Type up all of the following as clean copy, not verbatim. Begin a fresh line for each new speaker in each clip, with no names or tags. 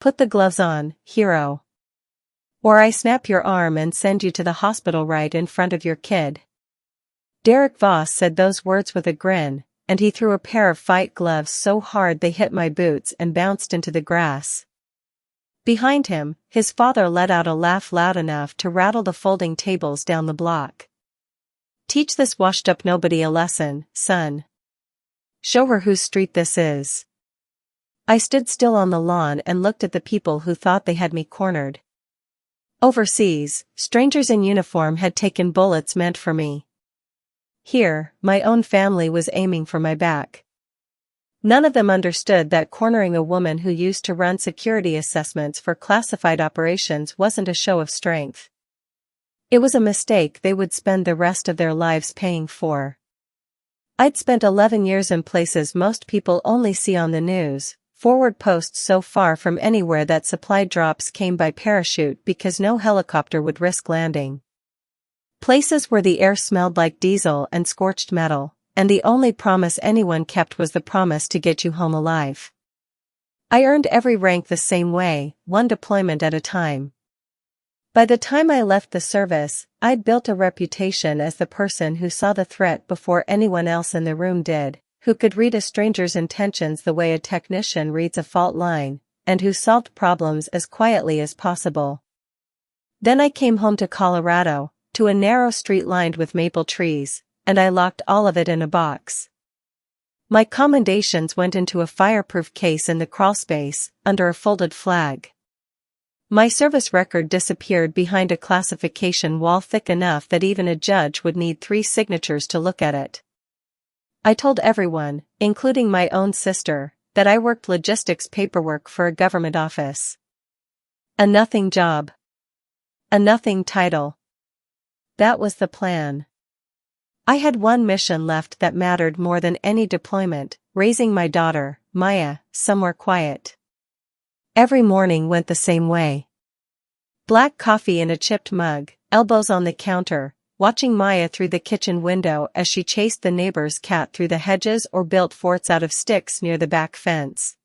Put the gloves on, hero. Or I snap your arm and send you to the hospital right in front of your kid." Derek Voss said those words with a grin, and he threw a pair of fight gloves so hard they hit my boots and bounced into the grass. Behind him, his father let out a laugh loud enough to rattle the folding tables down the block. "Teach this washed-up nobody a lesson, son. Show her whose street this is." I stood still on the lawn and looked at the people who thought they had me cornered. Overseas, strangers in uniform had taken bullets meant for me. Here, my own family was aiming for my back. None of them understood that cornering a woman who used to run security assessments for classified operations wasn't a show of strength. It was a mistake they would spend the rest of their lives paying for. I'd spent 11 years in places most people only see on the news, forward posts so far from anywhere that supply drops came by parachute because no helicopter would risk landing. Places where the air smelled like diesel and scorched metal, and the only promise anyone kept was the promise to get you home alive. I earned every rank the same way, one deployment at a time. By the time I left the service, I'd built a reputation as the person who saw the threat before anyone else in the room did, who could read a stranger's intentions the way a technician reads a fault line, and who solved problems as quietly as possible. Then I came home to Colorado, to a narrow street lined with maple trees, and I locked all of it in a box. My commendations went into a fireproof case in the crawlspace, under a folded flag. My service record disappeared behind a classification wall thick enough that even a judge would need 3 signatures to look at it. I told everyone, including my own sister, that I worked logistics paperwork for a government office. A nothing job. A nothing title. That was the plan. I had one mission left that mattered more than any deployment, raising my daughter, Maya, somewhere quiet. Every morning went the same way. Black coffee in a chipped mug, elbows on the counter, watching Maya through the kitchen window as she chased the neighbor's cat through the hedges or built forts out of sticks near the back fence.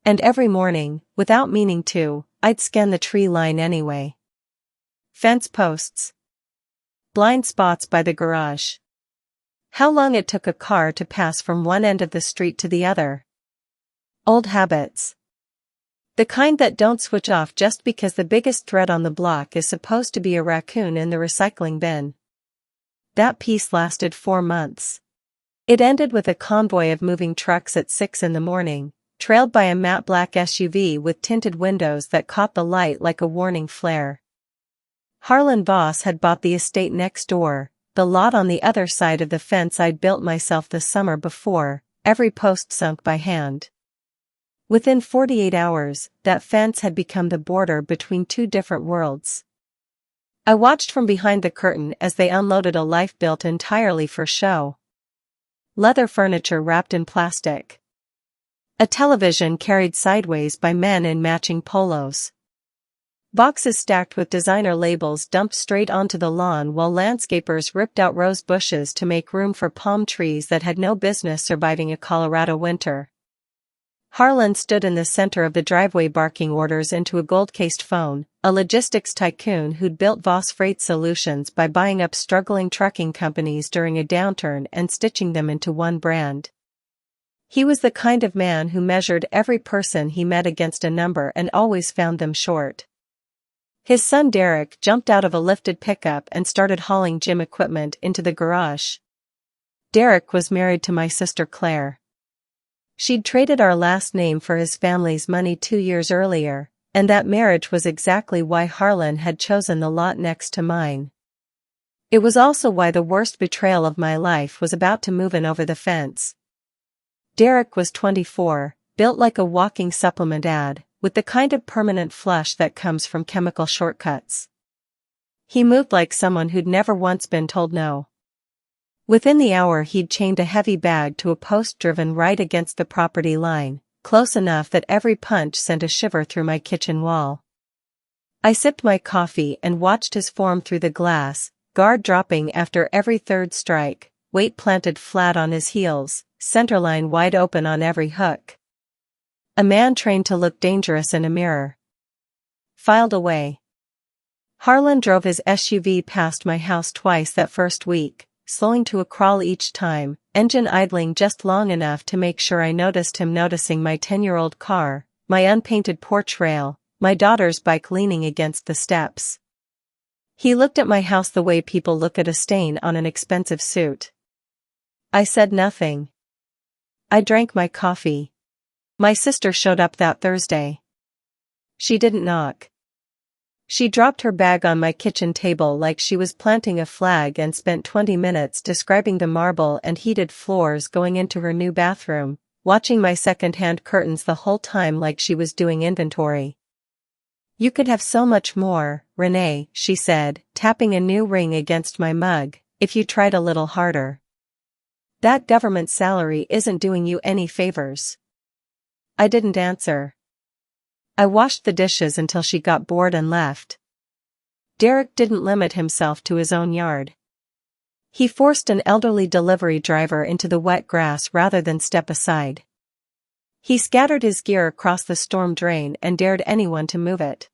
And every morning, without meaning to, I'd scan the tree line anyway. Fence posts. Blind spots by the garage. How long it took a car to pass from one end of the street to the other. Old habits. The kind that don't switch off just because the biggest threat on the block is supposed to be a raccoon in the recycling bin. That piece lasted 4 months. It ended with a convoy of moving trucks at 6 in the morning, trailed by a matte black SUV with tinted windows that caught the light like a warning flare. Harlan Voss had bought the estate next door, the lot on the other side of the fence I'd built myself the summer before, every post sunk by hand. Within 48 hours, that fence had become the border between 2 different worlds. I watched from behind the curtain as they unloaded a life built entirely for show. Leather furniture wrapped in plastic. A television carried sideways by men in matching polos. Boxes stacked with designer labels dumped straight onto the lawn while landscapers ripped out rose bushes to make room for palm trees that had no business surviving a Colorado winter. Harlan stood in the center of the driveway barking orders into a gold-cased phone, a logistics tycoon who'd built Voss Freight Solutions by buying up struggling trucking companies during a downturn and stitching them into one brand. He was the kind of man who measured every person he met against a number and always found them short. His son Derek jumped out of a lifted pickup and started hauling gym equipment into the garage. Derek was married to my sister Claire. She'd traded our last name for his family's money 2 years earlier, and that marriage was exactly why Harlan had chosen the lot next to mine. It was also why the worst betrayal of my life was about to move in over the fence. Derek was 24, built like a walking supplement ad, with the kind of permanent flush that comes from chemical shortcuts. He moved like someone who'd never once been told no. Within the hour he'd chained a heavy bag to a post driven right against the property line, close enough that every punch sent a shiver through my kitchen wall. I sipped my coffee and watched his form through the glass, guard dropping after every third strike, weight planted flat on his heels, centerline wide open on every hook. A man trained to look dangerous in a mirror. Filed away. Harlan drove his SUV past my house twice that first week, slowing to a crawl each time, engine idling just long enough to make sure I noticed him noticing my 10-year-old car, my unpainted porch rail, my daughter's bike leaning against the steps. He looked at my house the way people look at a stain on an expensive suit. I said nothing. I drank my coffee. My sister showed up that Thursday. She didn't knock. She dropped her bag on my kitchen table like she was planting a flag and spent 20 minutes describing the marble and heated floors going into her new bathroom, watching my second-hand curtains the whole time like she was doing inventory. "You could have so much more, Renee," she said, tapping a new ring against my mug, "if you tried a little harder. That government salary isn't doing you any favors." I didn't answer. I washed the dishes until she got bored and left. Derek didn't limit himself to his own yard. He forced an elderly delivery driver into the wet grass rather than step aside. He scattered his gear across the storm drain and dared anyone to move it.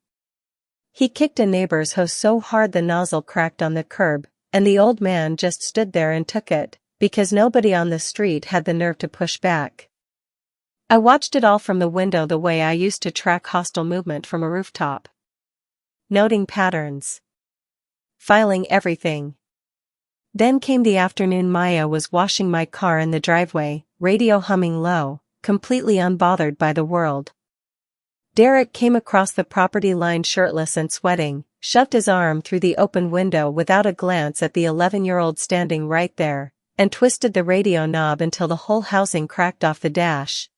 He kicked a neighbor's hose so hard the nozzle cracked on the curb, and the old man just stood there and took it, because nobody on the street had the nerve to push back. I watched it all from the window the way I used to track hostile movement from a rooftop. Noting patterns. Filing everything. Then came the afternoon Maya was washing my car in the driveway, radio humming low, completely unbothered by the world. Derek came across the property line shirtless and sweating, shoved his arm through the open window without a glance at the 11-year-old standing right there, and twisted the radio knob until the whole housing cracked off the dash.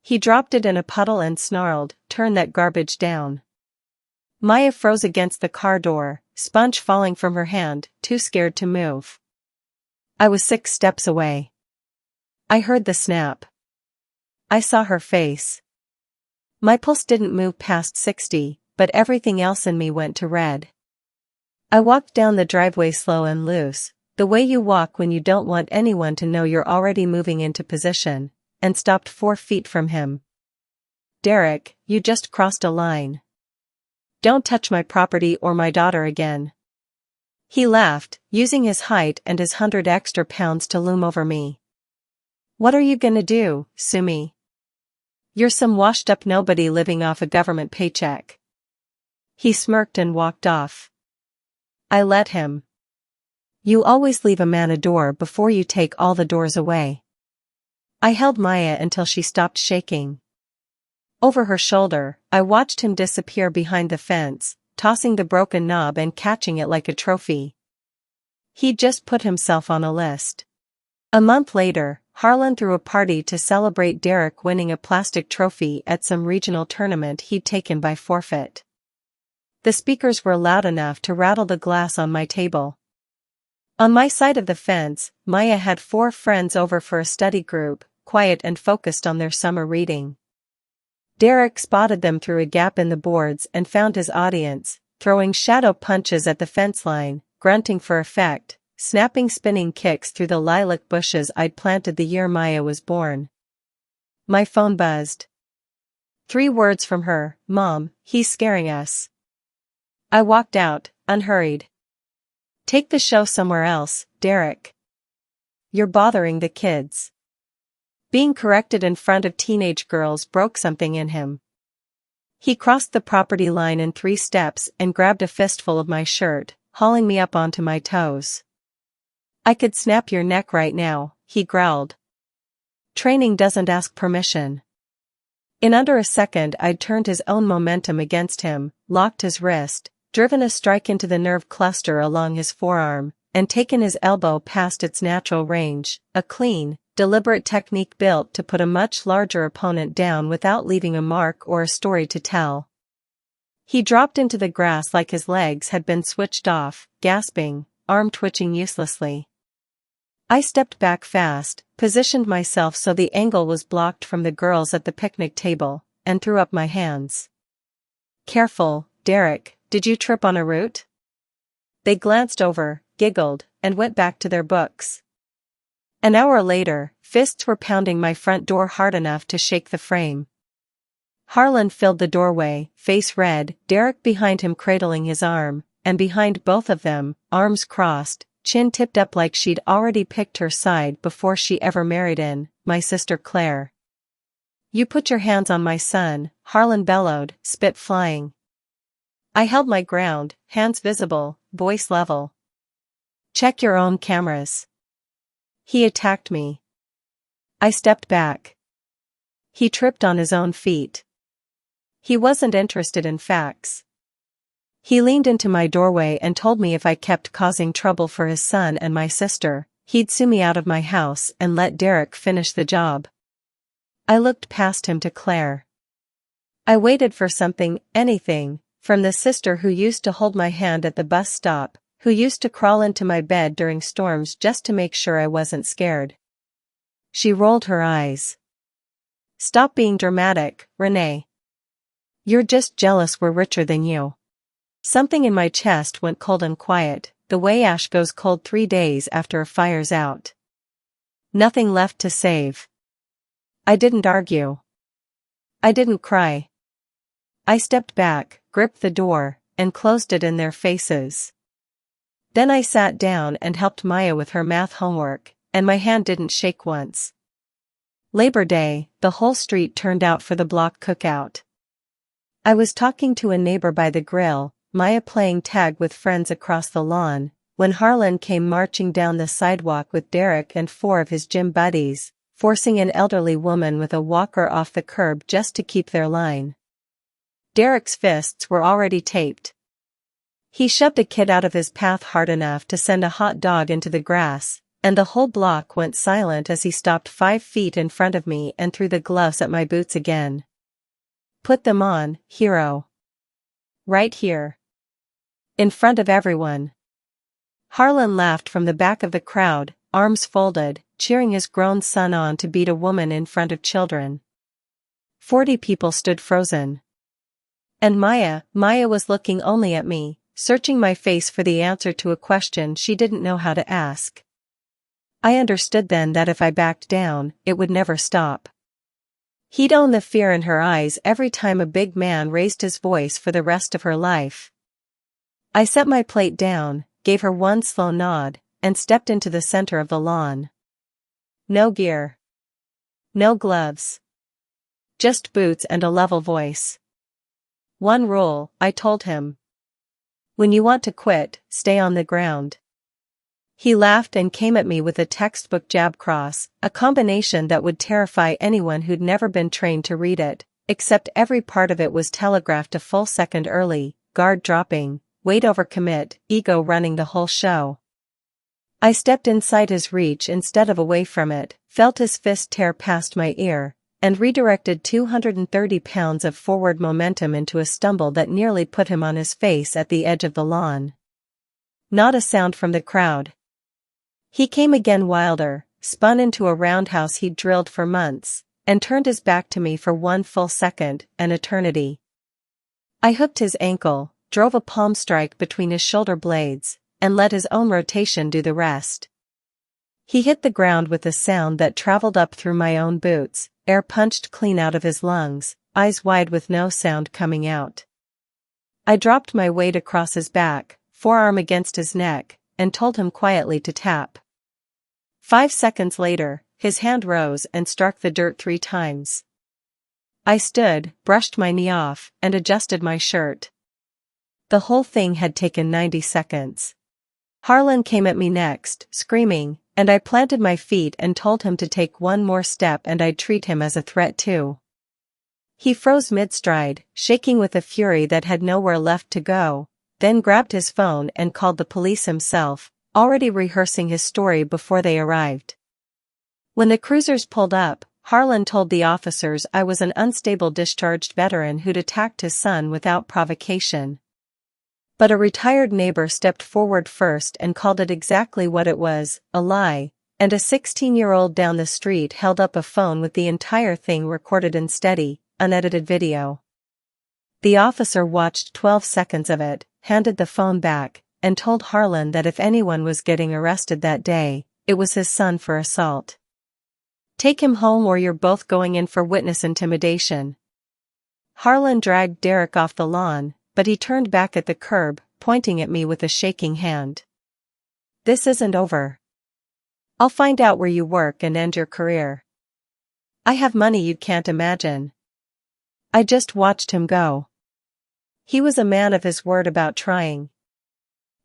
He dropped it in a puddle and snarled, "Turn that garbage down." Maya froze against the car door, sponge falling from her hand, too scared to move. I was 6 steps away. I heard the snap. I saw her face. My pulse didn't move past 60, but everything else in me went to red. I walked down the driveway slow and loose, the way you walk when you don't want anyone to know you're already moving into position, and stopped 4 feet from him. "Derek, you just crossed a line. Don't touch my property or my daughter again." He laughed, using his height and his 100 extra pounds to loom over me. "What are you gonna do, sue me? You're some washed-up nobody living off a government paycheck." He smirked and walked off. I let him. You always leave a man a door before you take all the doors away. I held Maya until she stopped shaking. Over her shoulder, I watched him disappear behind the fence, tossing the broken knob and catching it like a trophy. He'd just put himself on a list. A month later, Harlan threw a party to celebrate Derek winning a plastic trophy at some regional tournament he'd taken by forfeit. The speakers were loud enough to rattle the glass on my table. On my side of the fence, Maya had 4 friends over for a study group, quiet and focused on their summer reading. Derek spotted them through a gap in the boards and found his audience, throwing shadow punches at the fence line, grunting for effect, snapping spinning kicks through the lilac bushes I'd planted the year Maya was born. My phone buzzed. 3 words from her, "Mom, he's scaring us." I walked out, unhurried. "Take the show somewhere else, Derek. You're bothering the kids." Being corrected in front of teenage girls broke something in him. He crossed the property line in 3 steps and grabbed a fistful of my shirt, hauling me up onto my toes. "I could snap your neck right now," he growled. Training doesn't ask permission. In under a second I'd turned his own momentum against him, locked his wrist, driven a strike into the nerve cluster along his forearm, and taken his elbow past its natural range, a clean, deliberate technique built to put a much larger opponent down without leaving a mark or a story to tell. He dropped into the grass like his legs had been switched off, gasping, arm twitching uselessly. I stepped back fast, positioned myself so the angle was blocked from the girls at the picnic table, and threw up my hands. "Careful, Derek, did you trip on a root?" They glanced over, giggled, and went back to their books. An hour later, fists were pounding my front door hard enough to shake the frame. Harlan filled the doorway, face red, Derek behind him cradling his arm, and behind both of them, arms crossed, chin tipped up like she'd already picked her side before she ever married in, my sister Claire. "You put your hands on my son," Harlan bellowed, spit flying. I held my ground, hands visible, voice level. "Check your own cameras." He attacked me. I stepped back. He tripped on his own feet. He wasn't interested in facts. He leaned into my doorway and told me if I kept causing trouble for his son and my sister, he'd sue me out of my house and let Derek finish the job. I looked past him to Claire. I waited for something, anything, from the sister who used to hold my hand at the bus stop, who used to crawl into my bed during storms just to make sure I wasn't scared. She rolled her eyes. "Stop being dramatic, Renee. You're just jealous we're richer than you." Something in my chest went cold and quiet, the way ash goes cold 3 days after a fire's out. Nothing left to save. I didn't argue. I didn't cry. I stepped back, gripped the door, and closed it in their faces. Then I sat down and helped Maya with her math homework, and my hand didn't shake once. Labor Day, the whole street turned out for the block cookout. I was talking to a neighbor by the grill, Maya playing tag with friends across the lawn, when Harlan came marching down the sidewalk with Derek and 4 of his gym buddies, forcing an elderly woman with a walker off the curb just to keep their line. Derek's fists were already taped. He shoved a kid out of his path hard enough to send a hot dog into the grass, and the whole block went silent as he stopped 5 feet in front of me and threw the gloves at my boots again. "Put them on, hero. Right here. In front of everyone." Harlan laughed from the back of the crowd, arms folded, cheering his grown son on to beat a woman in front of children. 40 people stood frozen. And Maya was looking only at me, searching my face for the answer to a question she didn't know how to ask. I understood then that if I backed down, it would never stop. He'd own the fear in her eyes every time a big man raised his voice for the rest of her life. I set my plate down, gave her one slow nod, and stepped into the center of the lawn. No gear. No gloves. Just boots and a level voice. "One rule," I told him. "When you want to quit, stay on the ground." He laughed and came at me with a textbook jab cross, a combination that would terrify anyone who'd never been trained to read it, except every part of it was telegraphed a full second early, guard dropping, weight over commit, ego running the whole show. I stepped inside his reach instead of away from it, felt his fist tear past my ear, and redirected 230 pounds of forward momentum into a stumble that nearly put him on his face at the edge of the lawn. Not a sound from the crowd. He came again wilder, spun into a roundhouse he'd drilled for months, and turned his back to me for 1 full second, an eternity. I hooked his ankle, drove a palm strike between his shoulder blades, and let his own rotation do the rest. He hit the ground with a sound that traveled up through my own boots, air punched clean out of his lungs, eyes wide with no sound coming out. I dropped my weight across his back, forearm against his neck, and told him quietly to tap. 5 seconds later, his hand rose and struck the dirt 3 times. I stood, brushed my knee off, and adjusted my shirt. The whole thing had taken 90 seconds. Harlan came at me next, screaming, and I planted my feet and told him to take 1 more step and I'd treat him as a threat too. He froze mid-stride, shaking with a fury that had nowhere left to go, then grabbed his phone and called the police himself, already rehearsing his story before they arrived. When the cruisers pulled up, Harlan told the officers I was an unstable discharged veteran who'd attacked his son without provocation. But a retired neighbor stepped forward first and called it exactly what it was, a lie, and a 16-year-old down the street held up a phone with the entire thing recorded in steady, unedited video. The officer watched 12 seconds of it, handed the phone back, and told Harlan that if anyone was getting arrested that day, it was his son for assault. "Take him home or you're both going in for witness intimidation." Harlan dragged Derek off the lawn, but he turned back at the curb, pointing at me with a shaking hand. "This isn't over. I'll find out where you work and end your career. I have money you can't imagine." I just watched him go. He was a man of his word about trying.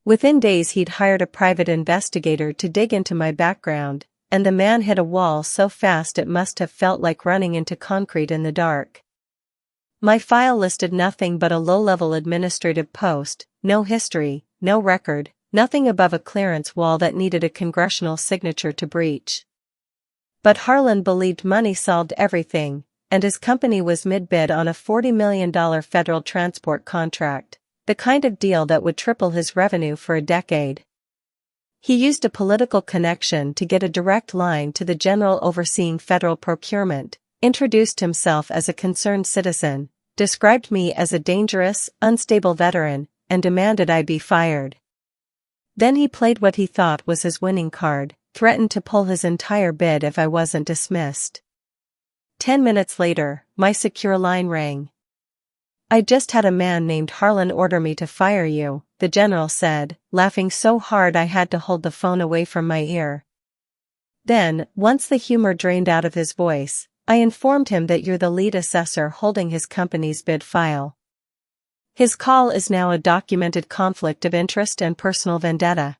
Within days he'd hired a private investigator to dig into my background, and the man hit a wall so fast it must have felt like running into concrete in the dark. My file listed nothing but a low-level administrative post, no history, no record, nothing above a clearance wall that needed a congressional signature to breach. But Harlan believed money solved everything, and his company was mid-bid on a $40 million federal transport contract, the kind of deal that would triple his revenue for a decade. He used a political connection to get a direct line to the general overseeing federal procurement, introduced himself as a concerned citizen, described me as a dangerous, unstable veteran, and demanded I be fired. Then he played what he thought was his winning card, threatened to pull his entire bid if I wasn't dismissed. 10 minutes later, my secure line rang. "I just had a man named Harlan order me to fire you," the general said, laughing so hard I had to hold the phone away from my ear. Then, once the humor drained out of his voice, I informed him that you're the lead assessor holding his company's bid file. His call is now a documented conflict of interest and personal vendetta.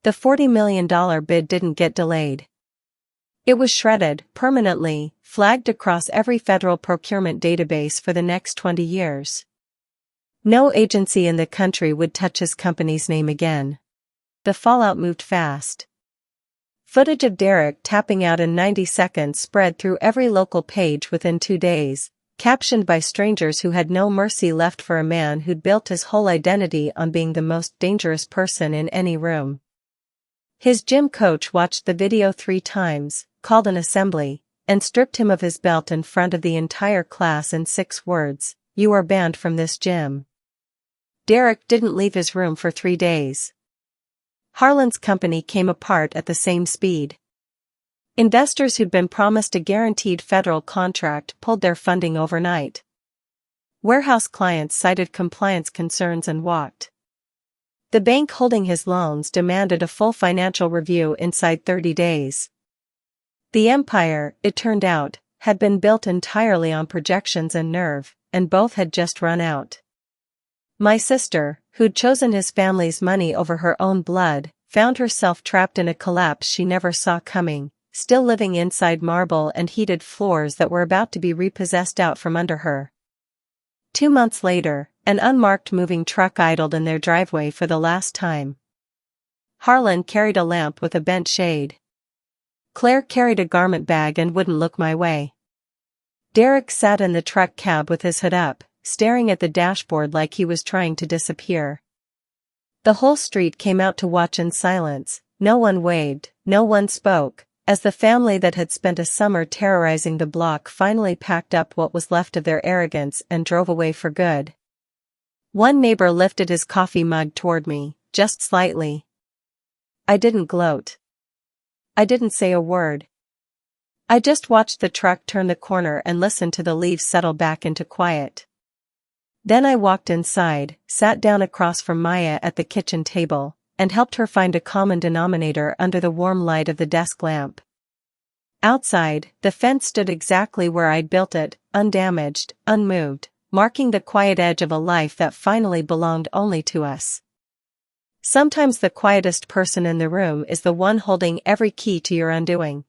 The $40 million bid didn't get delayed. It was shredded, permanently, flagged across every federal procurement database for the next 20 years. No agency in the country would touch his company's name again. The fallout moved fast. Footage of Derek tapping out in 90 seconds spread through every local page within 2 days, captioned by strangers who had no mercy left for a man who'd built his whole identity on being the most dangerous person in any room. His gym coach watched the video 3 times, called an assembly, and stripped him of his belt in front of the entire class in 6 words, "You are banned from this gym." Derek didn't leave his room for 3 days. Harlan's company came apart at the same speed. Investors who'd been promised a guaranteed federal contract pulled their funding overnight. Warehouse clients cited compliance concerns and walked. The bank holding his loans demanded a full financial review inside 30 days. The empire, it turned out, had been built entirely on projections and nerve, and both had just run out. My sister, who'd chosen his family's money over her own blood, found herself trapped in a collapse she never saw coming, still living inside marble and heated floors that were about to be repossessed out from under her. 2 months later, an unmarked moving truck idled in their driveway for the last time. Harlan carried a lamp with a bent shade. Claire carried a garment bag and wouldn't look my way. Derek sat in the truck cab with his hood up, staring at the dashboard like he was trying to disappear. The whole street came out to watch in silence, no one waved, no one spoke, as the family that had spent a summer terrorizing the block finally packed up what was left of their arrogance and drove away for good. One neighbor lifted his coffee mug toward me, just slightly. I didn't gloat. I didn't say a word. I just watched the truck turn the corner and listened to the leaves settle back into quiet. Then I walked inside, sat down across from Maya at the kitchen table, and helped her find a common denominator under the warm light of the desk lamp. Outside, the fence stood exactly where I'd built it, undamaged, unmoved, marking the quiet edge of a life that finally belonged only to us. Sometimes the quietest person in the room is the one holding every key to your undoing.